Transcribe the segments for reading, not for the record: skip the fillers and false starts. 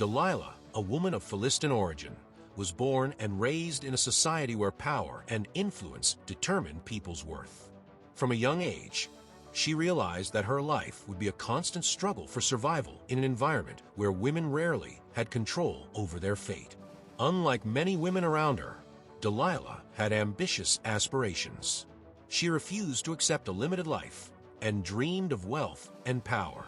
Delilah, a woman of Philistine origin, was born and raised in a society where power and influence determined people's worth. From a young age, she realized that her life would be a constant struggle for survival in an environment where women rarely had control over their fate. Unlike many women around her, Delilah had ambitious aspirations. She refused to accept a limited life and dreamed of wealth and power,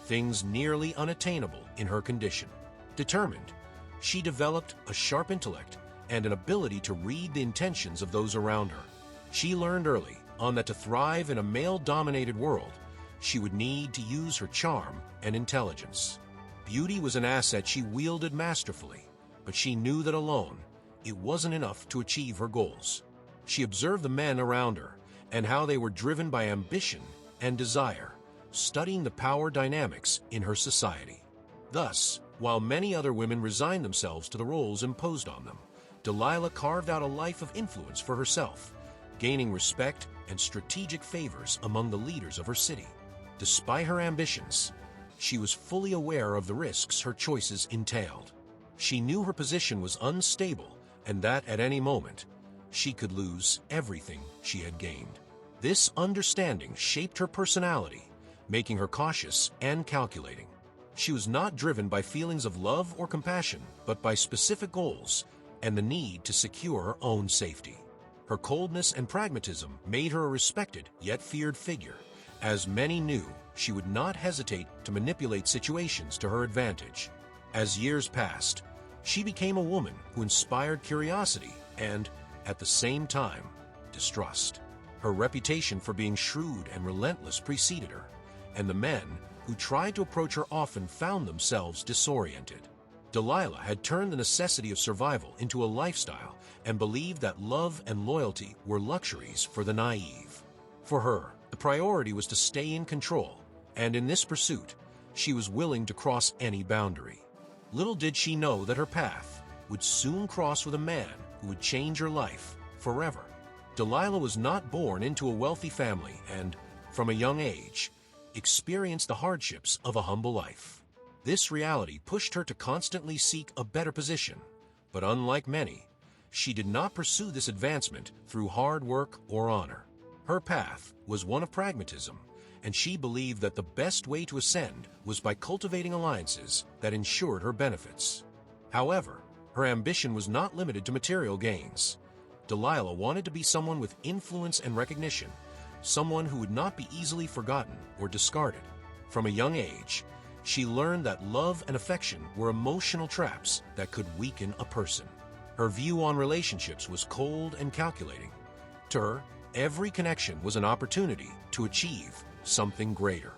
things nearly unattainable in her condition. Determined, she developed a sharp intellect and an ability to read the intentions of those around her. She learned early on that to thrive in a male-dominated world, she would need to use her charm and intelligence. Beauty was an asset she wielded masterfully, but she knew that alone, it wasn't enough to achieve her goals. She observed the men around her and how they were driven by ambition and desire, studying the power dynamics in her society. Thus, while many other women resigned themselves to the roles imposed on them, Delilah carved out a life of influence for herself, gaining respect and strategic favors among the leaders of her city. Despite her ambitions, she was fully aware of the risks her choices entailed. She knew her position was unstable and that at any moment, she could lose everything she had gained. This understanding shaped her personality, making her cautious and calculating. She was not driven by feelings of love or compassion, but by specific goals and the need to secure her own safety. Her coldness and pragmatism made her a respected yet feared figure, as many knew she would not hesitate to manipulate situations to her advantage. As years passed, she became a woman who inspired curiosity and, at the same time, distrust. Her reputation for being shrewd and relentless preceded her, and the men who tried to approach her often found themselves disoriented. Delilah had turned the necessity of survival into a lifestyle and believed that love and loyalty were luxuries for the naive. For her, the priority was to stay in control, and in this pursuit, she was willing to cross any boundary. Little did she know that her path would soon cross with a man who would change her life forever. Delilah was not born into a wealthy family and, from a young age, experienced the hardships of a humble life. This reality pushed her to constantly seek a better position, but unlike many, she did not pursue this advancement through hard work or honor. Her path was one of pragmatism, and she believed that the best way to ascend was by cultivating alliances that ensured her benefits. However, her ambition was not limited to material gains. Delilah wanted to be someone with influence and recognition, someone who would not be easily forgotten or discarded. From a young age, she learned that love and affection were emotional traps that could weaken a person. Her view on relationships was cold and calculating. To her, every connection was an opportunity to achieve something greater.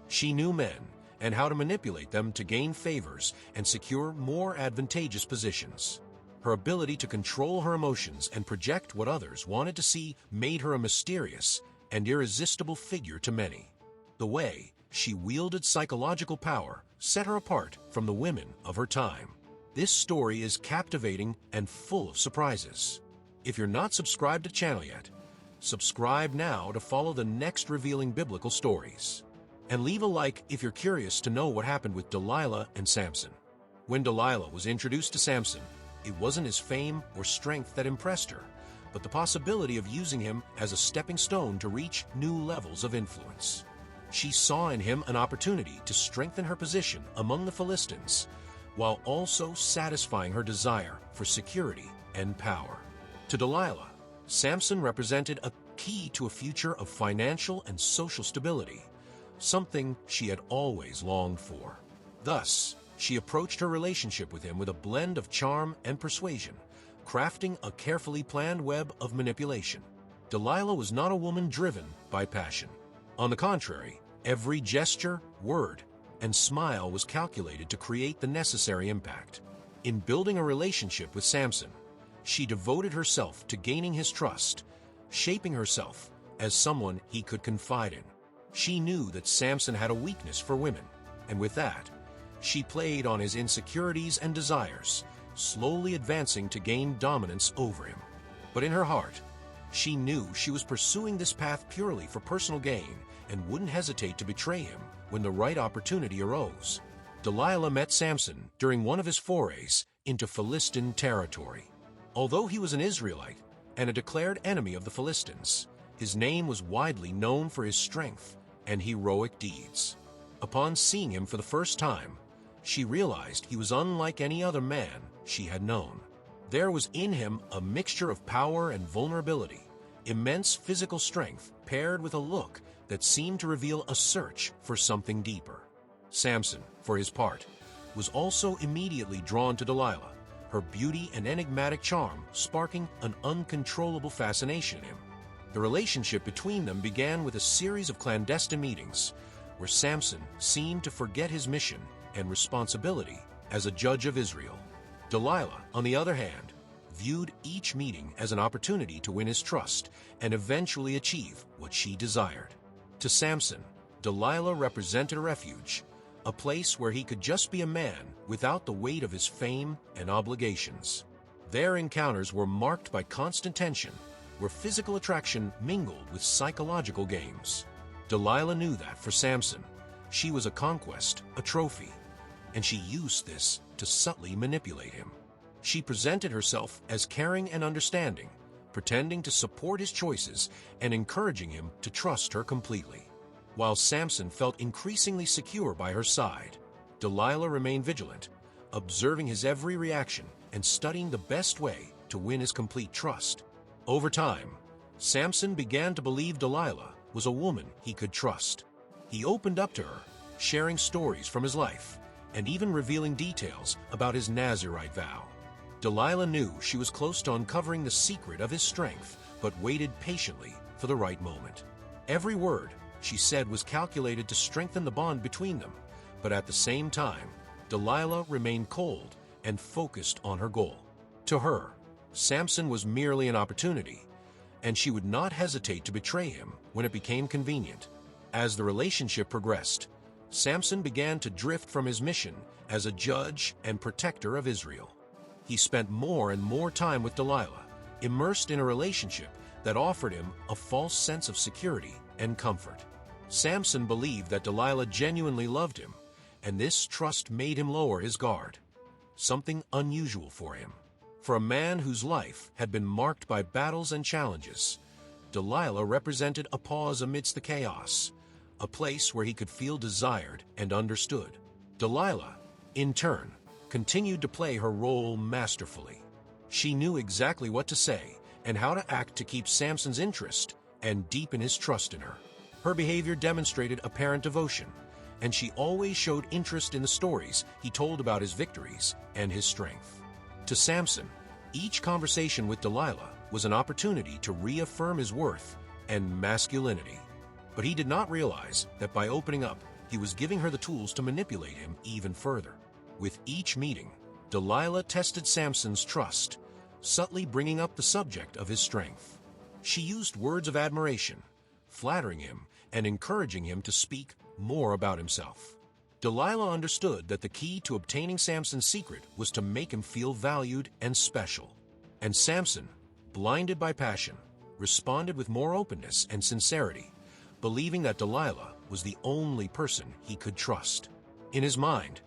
She knew men and how to manipulate them to gain favors and secure more advantageous positions. Her ability to control her emotions and project what others wanted to see made her a mysterious and irresistible figure to many. The way she wielded psychological power set her apart from the women of her time. This story is captivating and full of surprises. If you're not subscribed to the channel yet, subscribe now to follow the next revealing biblical stories. And leave a like if you're curious to know what happened with Delilah and Samson. When Delilah was introduced to Samson, it wasn't his fame or strength that impressed her, but the possibility of using him as a stepping stone to reach new levels of influence. She saw in him an opportunity to strengthen her position among the Philistines, while also satisfying her desire for security and power. To Delilah, Samson represented a key to a future of financial and social stability, something she had always longed for. Thus, she approached her relationship with him with a blend of charm and persuasion, crafting a carefully planned web of manipulation. Delilah was not a woman driven by passion. On the contrary, every gesture, word, and smile was calculated to create the necessary impact. In building a relationship with Samson, she devoted herself to gaining his trust, shaping herself as someone he could confide in. She knew that Samson had a weakness for women, and with that, she played on his insecurities and desires, slowly advancing to gain dominance over him. But in her heart, she knew she was pursuing this path purely for personal gain and wouldn't hesitate to betray him when the right opportunity arose. Delilah met Samson during one of his forays into Philistine territory. Although he was an Israelite and a declared enemy of the Philistines, his name was widely known for his strength and heroic deeds. Upon seeing him for the first time, she realized he was unlike any other man she had known. There was in him a mixture of power and vulnerability, immense physical strength paired with a look that seemed to reveal a search for something deeper. Samson, for his part, was also immediately drawn to Delilah, her beauty and enigmatic charm sparking an uncontrollable fascination in him. The relationship between them began with a series of clandestine meetings, where Samson seemed to forget his mission and responsibility as a judge of Israel. Delilah, on the other hand, viewed each meeting as an opportunity to win his trust and eventually achieve what she desired. To Samson, Delilah represented a refuge, a place where he could just be a man without the weight of his fame and obligations. Their encounters were marked by constant tension, where physical attraction mingled with psychological games. Delilah knew that for Samson, she was a conquest, a trophy, and she used this to subtly manipulate him. She presented herself as caring and understanding, pretending to support his choices and encouraging him to trust her completely. While Samson felt increasingly secure by her side, Delilah remained vigilant, observing his every reaction and studying the best way to win his complete trust. Over time, Samson began to believe Delilah was a woman he could trust. He opened up to her, sharing stories from his life and even revealing details about his Nazirite vow. Delilah knew she was close to uncovering the secret of his strength, but waited patiently for the right moment. Every word she said was calculated to strengthen the bond between them, but at the same time, Delilah remained cold and focused on her goal. To her, Samson was merely an opportunity, and she would not hesitate to betray him when it became convenient. As the relationship progressed, Samson began to drift from his mission as a judge and protector of Israel. He spent more and more time with Delilah, immersed in a relationship that offered him a false sense of security and comfort. Samson believed that Delilah genuinely loved him, and this trust made him lower his guard, something unusual for him. For a man whose life had been marked by battles and challenges, Delilah represented a pause amidst the chaos, a place where he could feel desired and understood. Delilah, in turn, continued to play her role masterfully. She knew exactly what to say and how to act to keep Samson's interest and deepen his trust in her. Her behavior demonstrated apparent devotion, and she always showed interest in the stories he told about his victories and his strength. To Samson, each conversation with Delilah was an opportunity to reaffirm his worth and masculinity. But he did not realize that by opening up, he was giving her the tools to manipulate him even further. With each meeting, Delilah tested Samson's trust, subtly bringing up the subject of his strength. She used words of admiration, flattering him and encouraging him to speak more about himself. Delilah understood that the key to obtaining Samson's secret was to make him feel valued and special. And Samson, blinded by passion, responded with more openness and sincerity, believing that Delilah was the only person he could trust. In his mind,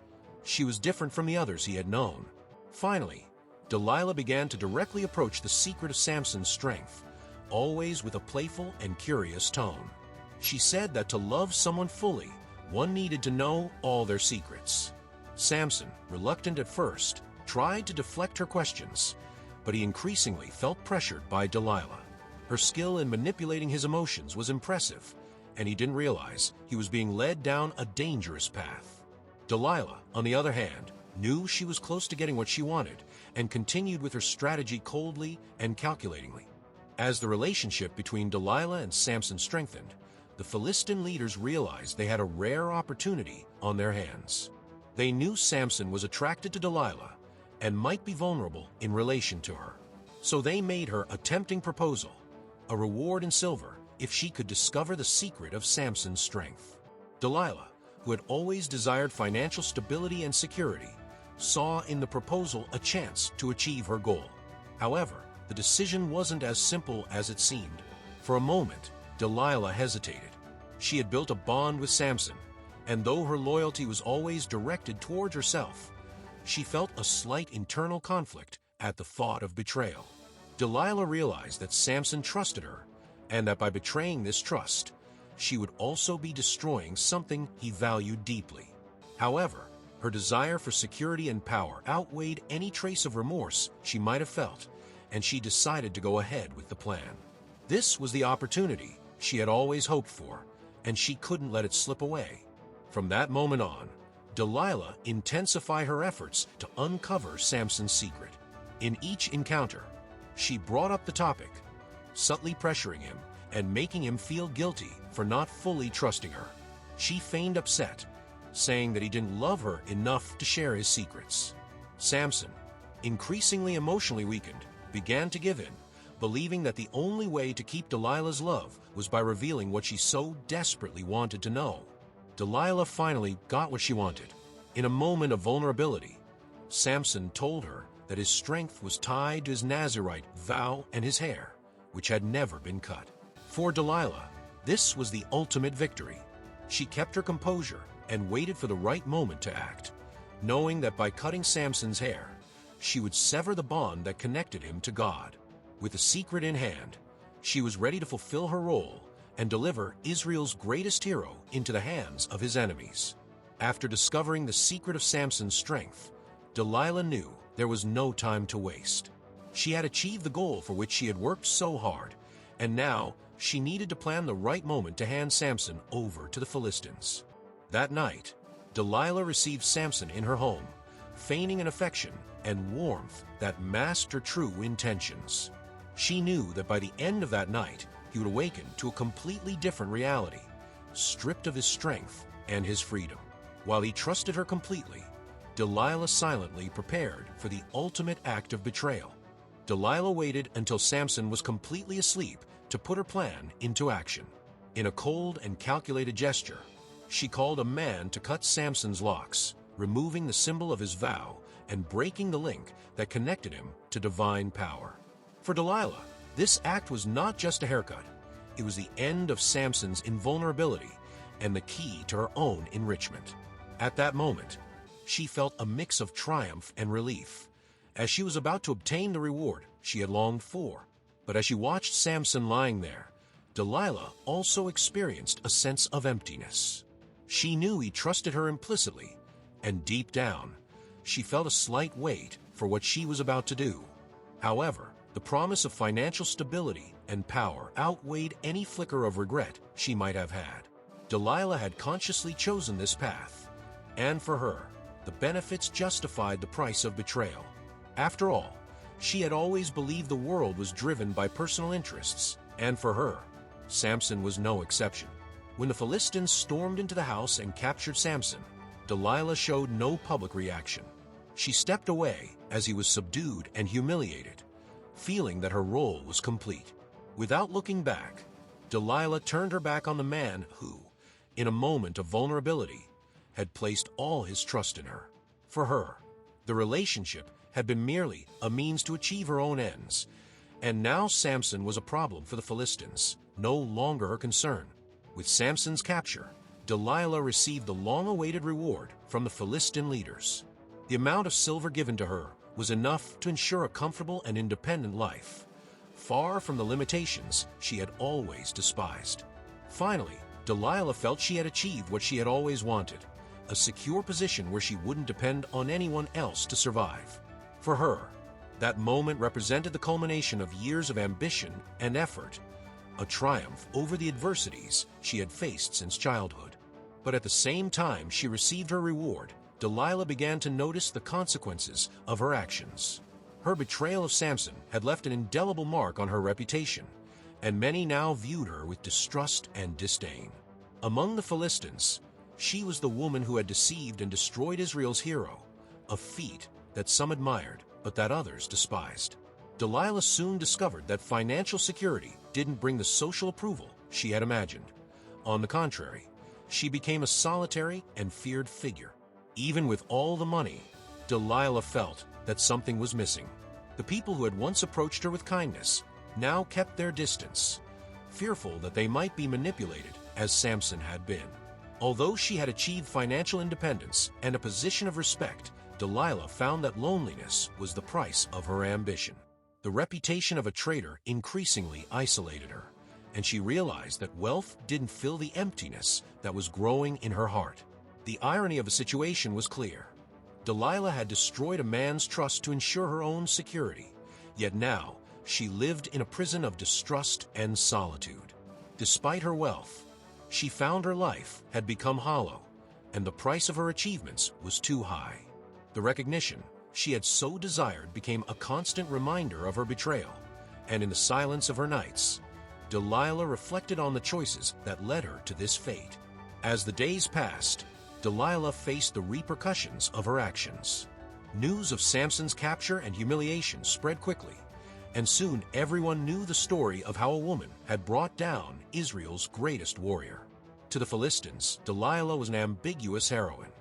she was different from the others he had known. Finally, Delilah began to directly approach the secret of Samson's strength, always with a playful and curious tone. She said that to love someone fully, one needed to know all their secrets. Samson, reluctant at first, tried to deflect her questions, but he increasingly felt pressured by Delilah. Her skill in manipulating his emotions was impressive, and he didn't realize he was being led down a dangerous path. Delilah, on the other hand, knew she was close to getting what she wanted and continued with her strategy coldly and calculatingly. As the relationship between Delilah and Samson strengthened, the Philistine leaders realized they had a rare opportunity on their hands. They knew Samson was attracted to Delilah and might be vulnerable in relation to her. So they made her a tempting proposal, a reward in silver if she could discover the secret of Samson's strength. Delilah, who had always desired financial stability and security, saw in the proposal a chance to achieve her goal. However, the decision wasn't as simple as it seemed. For a moment, Delilah hesitated. She had built a bond with Samson, and though her loyalty was always directed toward herself, she felt a slight internal conflict at the thought of betrayal. Delilah realized that Samson trusted her, and that by betraying this trust, she would also be destroying something he valued deeply. However, her desire for security and power outweighed any trace of remorse she might have felt, and she decided to go ahead with the plan. This was the opportunity she had always hoped for, and she couldn't let it slip away. From that moment on, Delilah intensified her efforts to uncover Samson's secret. In each encounter, she brought up the topic, subtly pressuring him and making him feel guilty for not fully trusting her. She feigned upset, saying that he didn't love her enough to share his secrets. Samson, increasingly emotionally weakened, began to give in, believing that the only way to keep Delilah's love was by revealing what she so desperately wanted to know. Delilah finally got what she wanted. In a moment of vulnerability, Samson told her that his strength was tied to his Nazirite vow and his hair, which had never been cut. For Delilah, this was the ultimate victory. She kept her composure and waited for the right moment to act, knowing that by cutting Samson's hair, she would sever the bond that connected him to God. With the secret in hand, she was ready to fulfill her role and deliver Israel's greatest hero into the hands of his enemies. After discovering the secret of Samson's strength, Delilah knew there was no time to waste. She had achieved the goal for which she had worked so hard, and now she needed to plan the right moment to hand Samson over to the Philistines. That night, Delilah received Samson in her home, feigning an affection and warmth that masked her true intentions. She knew that by the end of that night, he would awaken to a completely different reality, stripped of his strength and his freedom. While he trusted her completely, Delilah silently prepared for the ultimate act of betrayal. Delilah waited until Samson was completely asleep to put her plan into action. In a cold and calculated gesture, she called a man to cut Samson's locks, removing the symbol of his vow and breaking the link that connected him to divine power. For Delilah, this act was not just a haircut. It was the end of Samson's invulnerability and the key to her own enrichment. At that moment, she felt a mix of triumph and relief, as she was about to obtain the reward she had longed for. But as she watched Samson lying there, Delilah also experienced a sense of emptiness. She knew he trusted her implicitly, and deep down, she felt a slight weight for what she was about to do. However, the promise of financial stability and power outweighed any flicker of regret she might have had. Delilah had consciously chosen this path, and for her, the benefits justified the price of betrayal. After all, she had always believed the world was driven by personal interests, and for her, Samson was no exception. When the Philistines stormed into the house and captured Samson, Delilah showed no public reaction. She stepped away as he was subdued and humiliated, feeling that her role was complete. Without looking back, Delilah turned her back on the man who, in a moment of vulnerability, had placed all his trust in her. For her, the relationship had been merely a means to achieve her own ends, and now Samson was a problem for the Philistines, no longer her concern. With Samson's capture, Delilah received the long-awaited reward from the Philistine leaders. The amount of silver given to her was enough to ensure a comfortable and independent life, far from the limitations she had always despised. Finally, Delilah felt she had achieved what she had always wanted, a secure position where she wouldn't depend on anyone else to survive. For her, that moment represented the culmination of years of ambition and effort, a triumph over the adversities she had faced since childhood. But at the same time she received her reward, Delilah began to notice the consequences of her actions. Her betrayal of Samson had left an indelible mark on her reputation, and many now viewed her with distrust and disdain. Among the Philistines, she was the woman who had deceived and destroyed Israel's hero, a feat that some admired but that others despised. Delilah soon discovered that financial security didn't bring the social approval she had imagined. On the contrary, she became a solitary and feared figure. Even with all the money, Delilah felt that something was missing. The people who had once approached her with kindness now kept their distance, fearful that they might be manipulated as Samson had been. Although she had achieved financial independence and a position of respect, Delilah found that loneliness was the price of her ambition. The reputation of a traitor increasingly isolated her, and she realized that wealth didn't fill the emptiness that was growing in her heart. The irony of the situation was clear. Delilah had destroyed a man's trust to ensure her own security, yet now she lived in a prison of distrust and solitude. Despite her wealth, she found her life had become hollow, and the price of her achievements was too high. The recognition she had so desired became a constant reminder of her betrayal, and in the silence of her nights, Delilah reflected on the choices that led her to this fate. As the days passed, Delilah faced the repercussions of her actions. News of Samson's capture and humiliation spread quickly, and soon everyone knew the story of how a woman had brought down Israel's greatest warrior. To the Philistines, Delilah was an ambiguous heroine,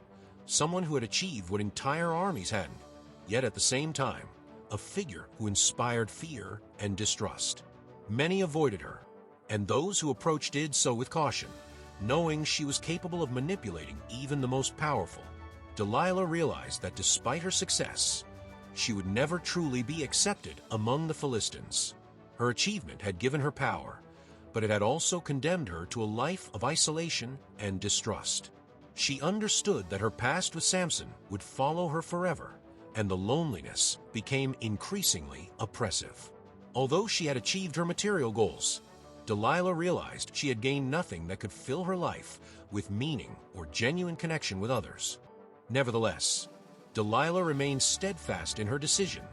someone who had achieved what entire armies hadn't, yet at the same time, a figure who inspired fear and distrust. Many avoided her, and those who approached did so with caution, knowing she was capable of manipulating even the most powerful. Delilah realized that despite her success, she would never truly be accepted among the Philistines. Her achievement had given her power, but it had also condemned her to a life of isolation and distrust. She understood that her past with Samson would follow her forever, and the loneliness became increasingly oppressive. Although she had achieved her material goals, Delilah realized she had gained nothing that could fill her life with meaning or genuine connection with others. Nevertheless, Delilah remained steadfast in her decision,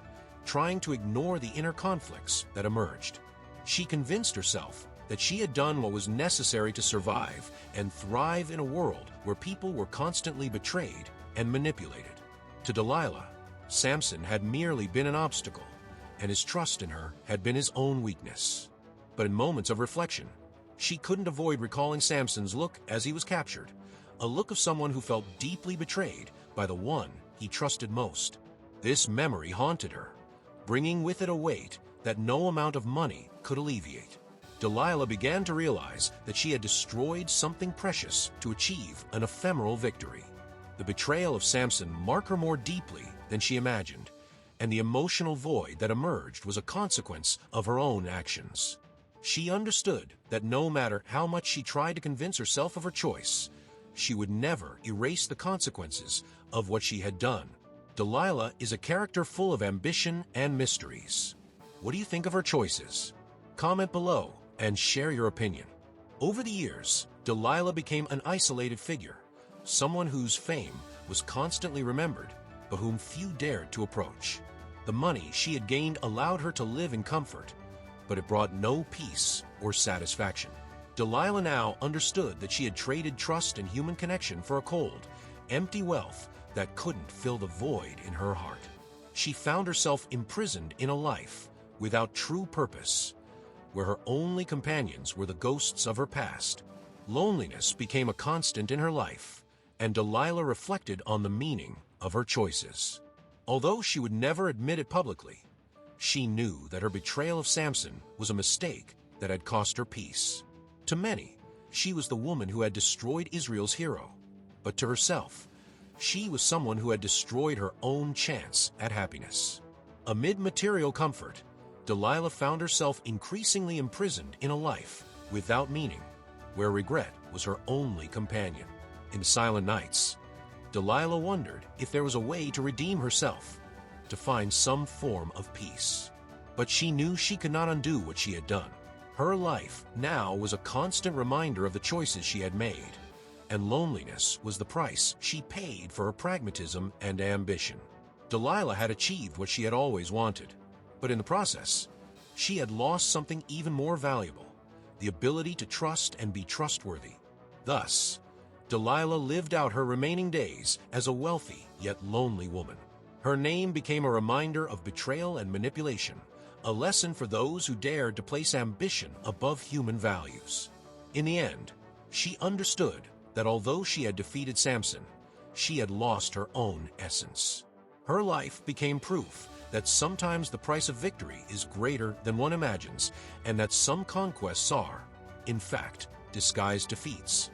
trying to ignore the inner conflicts that emerged. She convinced herself that she had done what was necessary to survive and thrive in a world where people were constantly betrayed and manipulated. To Delilah, Samson had merely been an obstacle, and his trust in her had been his own weakness. But in moments of reflection, she couldn't avoid recalling Samson's look as he was captured, a look of someone who felt deeply betrayed by the one he trusted most. This memory haunted her, bringing with it a weight that no amount of money could alleviate. Delilah began to realize that she had destroyed something precious to achieve an ephemeral victory. The betrayal of Samson marked her more deeply than she imagined, and the emotional void that emerged was a consequence of her own actions. She understood that no matter how much she tried to convince herself of her choice, she would never erase the consequences of what she had done. Delilah is a character full of ambition and mysteries. What do you think of her choices? Comment below and share your opinion. Over the years, Delilah became an isolated figure, someone whose fame was constantly remembered, but whom few dared to approach. The money she had gained allowed her to live in comfort, but it brought no peace or satisfaction. Delilah now understood that she had traded trust and human connection for a cold, empty wealth that couldn't fill the void in her heart. She found herself imprisoned in a life without true purpose, where her only companions were the ghosts of her past. Loneliness became a constant in her life, and Delilah reflected on the meaning of her choices. Although she would never admit it publicly, she knew that her betrayal of Samson was a mistake that had cost her peace. To many, she was the woman who had destroyed Israel's hero, but to herself, she was someone who had destroyed her own chance at happiness. Amid material comfort, Delilah found herself increasingly imprisoned in a life without meaning, where regret was her only companion. In silent nights, Delilah wondered if there was a way to redeem herself, to find some form of peace. But she knew she could not undo what she had done. Her life now was a constant reminder of the choices she had made, and loneliness was the price she paid for her pragmatism and ambition. Delilah had achieved what she had always wanted, but in the process, she had lost something even more valuable: the ability to trust and be trustworthy. Thus, Delilah lived out her remaining days as a wealthy yet lonely woman. Her name became a reminder of betrayal and manipulation, a lesson for those who dared to place ambition above human values. In the end, she understood that although she had defeated Samson, she had lost her own essence. Her life became proof that sometimes the price of victory is greater than one imagines, and that some conquests are, in fact, disguised defeats.